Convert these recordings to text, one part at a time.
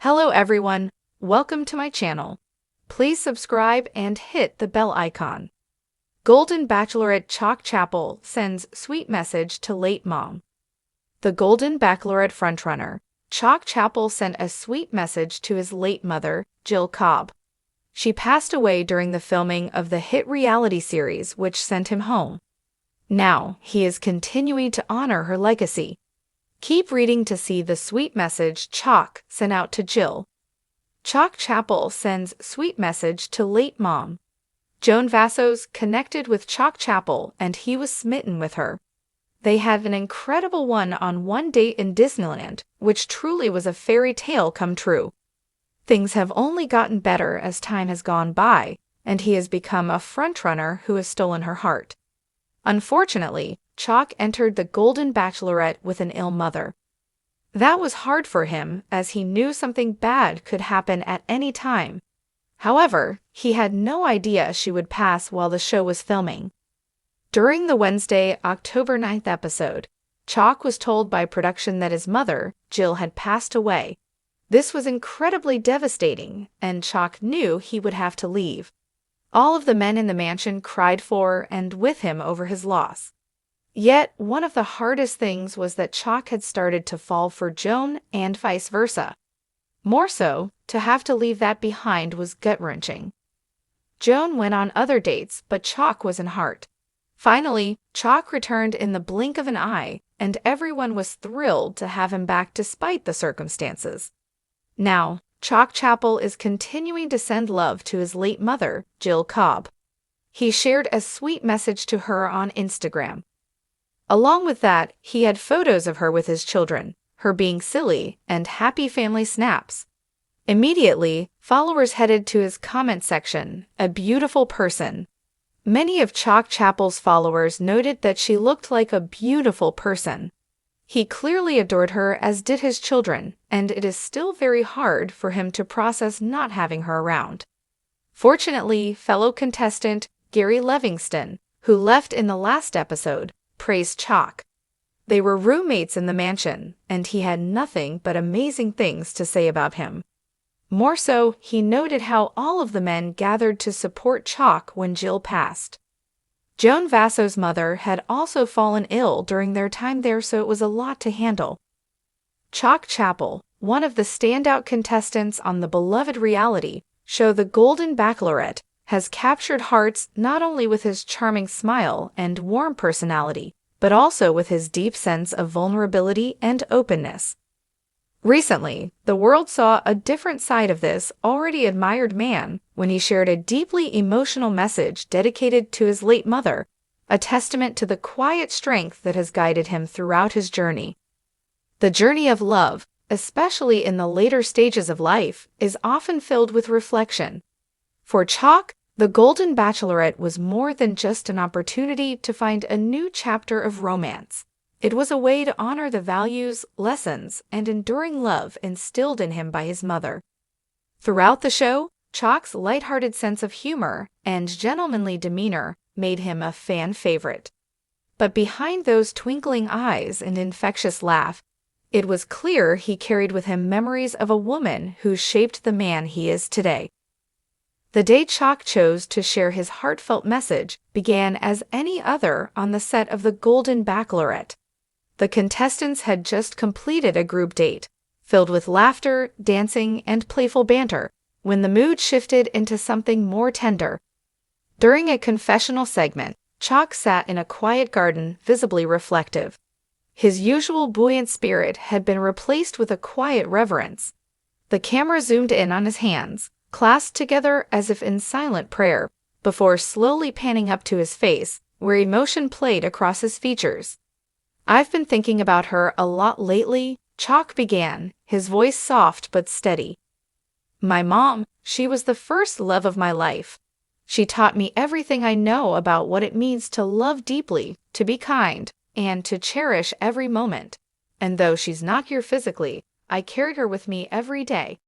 Hello everyone, welcome to my channel. Please subscribe and hit the bell icon. Golden Bachelorette Chock Chapple sends sweet message to late mom. The Golden Bachelorette frontrunner, Chock Chapple, sent a sweet message to his late mother, Jill Cobb. She passed away during the filming of the hit reality series which sent him home. Now, he is continuing to honor her legacy. Keep reading to see the sweet message Chock sent out to Jill. Chock Chapple sends sweet message to late mom. Joan Vassos connected with Chock Chapple and he was smitten with her. They had an incredible one-on-one date in Disneyland, which truly was a fairy tale come true. Things have only gotten better as time has gone by, and he has become a frontrunner who has stolen her heart. Unfortunately, Chock entered the Golden Bachelorette with an ill mother. That was hard for him as he knew something bad could happen at any time. However, he had no idea she would pass while the show was filming. During the Wednesday, October 9th episode, Chock was told by production that his mother, Jill, had passed away. This was incredibly devastating, and Chock knew he would have to leave. All of the men in the mansion cried for and with him over his loss. Yet, one of the hardest things was that Chock had started to fall for Joan and vice versa. More so, to have to leave that behind was gut-wrenching. Joan went on other dates, but Chock was in heart. Finally, Chock returned in the blink of an eye, and everyone was thrilled to have him back despite the circumstances. Now, Chock Chapple is continuing to send love to his late mother, Jill Cobb. He shared a sweet message to her on Instagram. Along with that, he had photos of her with his children, her being silly, and happy family snaps. Immediately, followers headed to his comment section, a beautiful person. Many of Chock Chapple's followers noted that she looked like a beautiful person. He clearly adored her, as did his children, and it is still very hard for him to process not having her around. Fortunately, fellow contestant Gary Livingston, who left in the last episode, praised Chock. They were roommates in the mansion, and he had nothing but amazing things to say about him. More so, he noted how all of the men gathered to support Chock when Jill passed. Joan Vassos' mother had also fallen ill during their time there, so it was a lot to handle. Chock Chapple, one of the standout contestants on the beloved reality show The Golden Bachelorette, has captured hearts not only with his charming smile and warm personality, but also with his deep sense of vulnerability and openness. Recently, the world saw a different side of this already admired man when he shared a deeply emotional message dedicated to his late mother, a testament to the quiet strength that has guided him throughout his journey. The journey of love, especially in the later stages of life, is often filled with reflection. For Chock, the Golden Bachelorette was more than just an opportunity to find a new chapter of romance. It was a way to honor the values, lessons, and enduring love instilled in him by his mother. Throughout the show, Chock's lighthearted sense of humor and gentlemanly demeanor made him a fan favorite. But behind those twinkling eyes and infectious laugh, it was clear he carried with him memories of a woman who shaped the man he is today. The day Chock chose to share his heartfelt message began as any other on the set of The Golden Bachelorette. The contestants had just completed a group date, filled with laughter, dancing, and playful banter, when the mood shifted into something more tender. During a confessional segment, Chock sat in a quiet garden, visibly reflective. His usual buoyant spirit had been replaced with a quiet reverence. The camera zoomed in on his hands, clasped together as if in silent prayer, before slowly panning up to his face, where emotion played across his features. "I've been thinking about her a lot lately," Chock began, his voice soft but steady. "My mom, she was the first love of my life. She taught me everything I know about what it means to love deeply, to be kind, and to cherish every moment. And though she's not here physically, I carry her with me every day."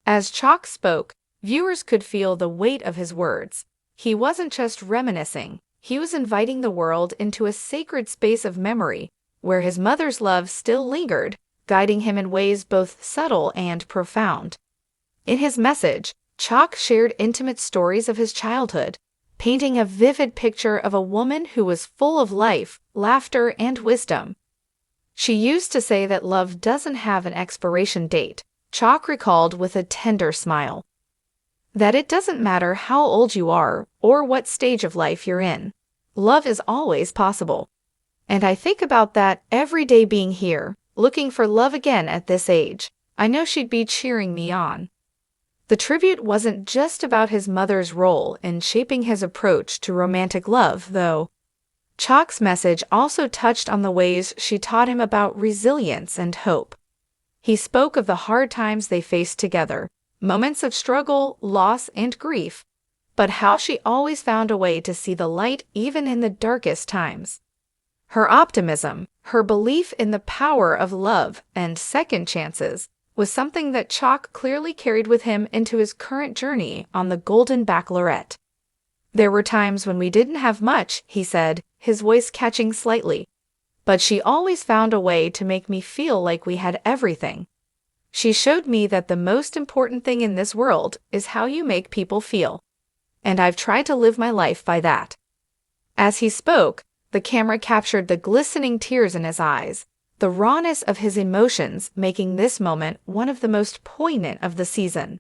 As Chock spoke, viewers could feel the weight of his words. He wasn't just reminiscing, he was inviting the world into a sacred space of memory, where his mother's love still lingered, guiding him in ways both subtle and profound. In his message, Chock shared intimate stories of his childhood, painting a vivid picture of a woman who was full of life, laughter, and wisdom. She used to say that love doesn't have an expiration date, Chock recalled with a tender smile. That it doesn't matter how old you are or what stage of life you're in. Love is always possible. And I think about that every day being here, looking for love again at this age. I know she'd be cheering me on. The tribute wasn't just about his mother's role in shaping his approach to romantic love, though. Chock's message also touched on the ways she taught him about resilience and hope. He spoke of the hard times they faced together, moments of struggle, loss, and grief, but how she always found a way to see the light even in the darkest times. Her optimism, her belief in the power of love and second chances, was something that Chock clearly carried with him into his current journey on the Golden Bachelorette. There were times when we didn't have much, he said, his voice catching slightly. But she always found a way to make me feel like we had everything. She showed me that the most important thing in this world is how you make people feel. And I've tried to live my life by that. As he spoke, the camera captured the glistening tears in his eyes, the rawness of his emotions making this moment one of the most poignant of the season.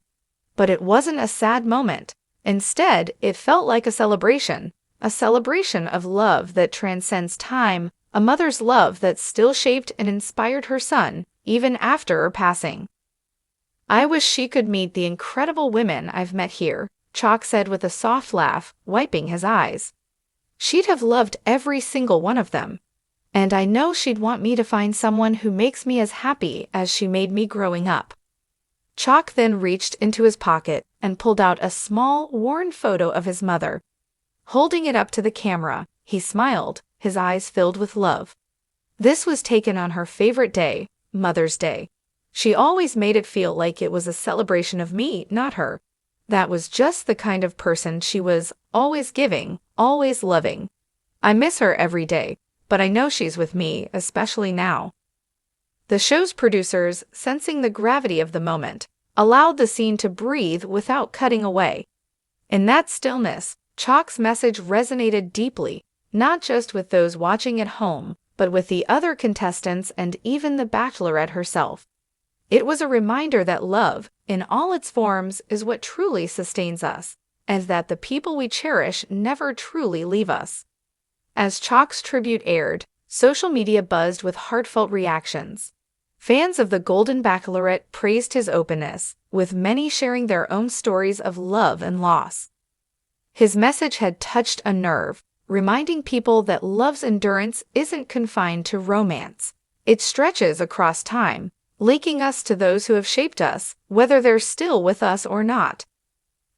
But it wasn't a sad moment. Instead, it felt like a celebration of love that transcends time, a mother's love that still shaped and inspired her son, even after her passing. I wish she could meet the incredible women I've met here, Chock said with a soft laugh, wiping his eyes. She'd have loved every single one of them. And I know she'd want me to find someone who makes me as happy as she made me growing up. Chock then reached into his pocket and pulled out a small, worn photo of his mother. Holding it up to the camera, he smiled, his eyes filled with love. This was taken on her favorite day, Mother's Day. She always made it feel like it was a celebration of me, not her. That was just the kind of person she was, always giving, always loving. I miss her every day, but I know she's with me, especially now. The show's producers, sensing the gravity of the moment, allowed the scene to breathe without cutting away. In that stillness, Chock's message resonated deeply, not just with those watching at home, but with the other contestants and even the Bachelorette herself. It was a reminder that love, in all its forms, is what truly sustains us, and that the people we cherish never truly leave us. As Chock's tribute aired, social media buzzed with heartfelt reactions. Fans of the Golden Bachelorette praised his openness, with many sharing their own stories of love and loss. His message had touched a nerve, reminding people that love's endurance isn't confined to romance. It stretches across time, linking us to those who have shaped us, whether they're still with us or not.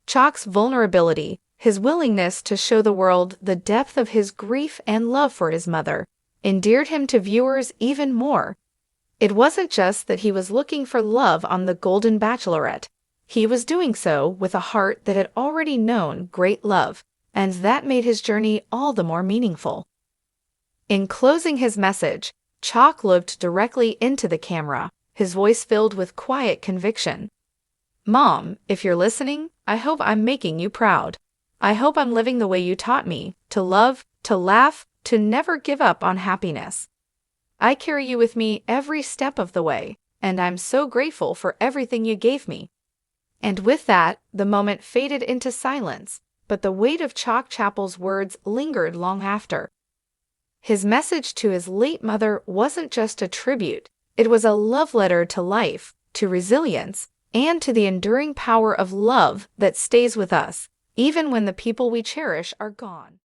Chock's vulnerability, his willingness to show the world the depth of his grief and love for his mother, endeared him to viewers even more. It wasn't just that he was looking for love on the Golden Bachelorette. He was doing so with a heart that had already known great love, and that made his journey all the more meaningful. In closing his message, Chock looked directly into the camera, his voice filled with quiet conviction. Mom, if you're listening, I hope I'm making you proud. I hope I'm living the way you taught me, to love, to laugh, to never give up on happiness. I carry you with me every step of the way, and I'm so grateful for everything you gave me. And with that, the moment faded into silence, but the weight of Chock Chapple's words lingered long after. His message to his late mother wasn't just a tribute, it was a love letter to life, to resilience, and to the enduring power of love that stays with us, even when the people we cherish are gone.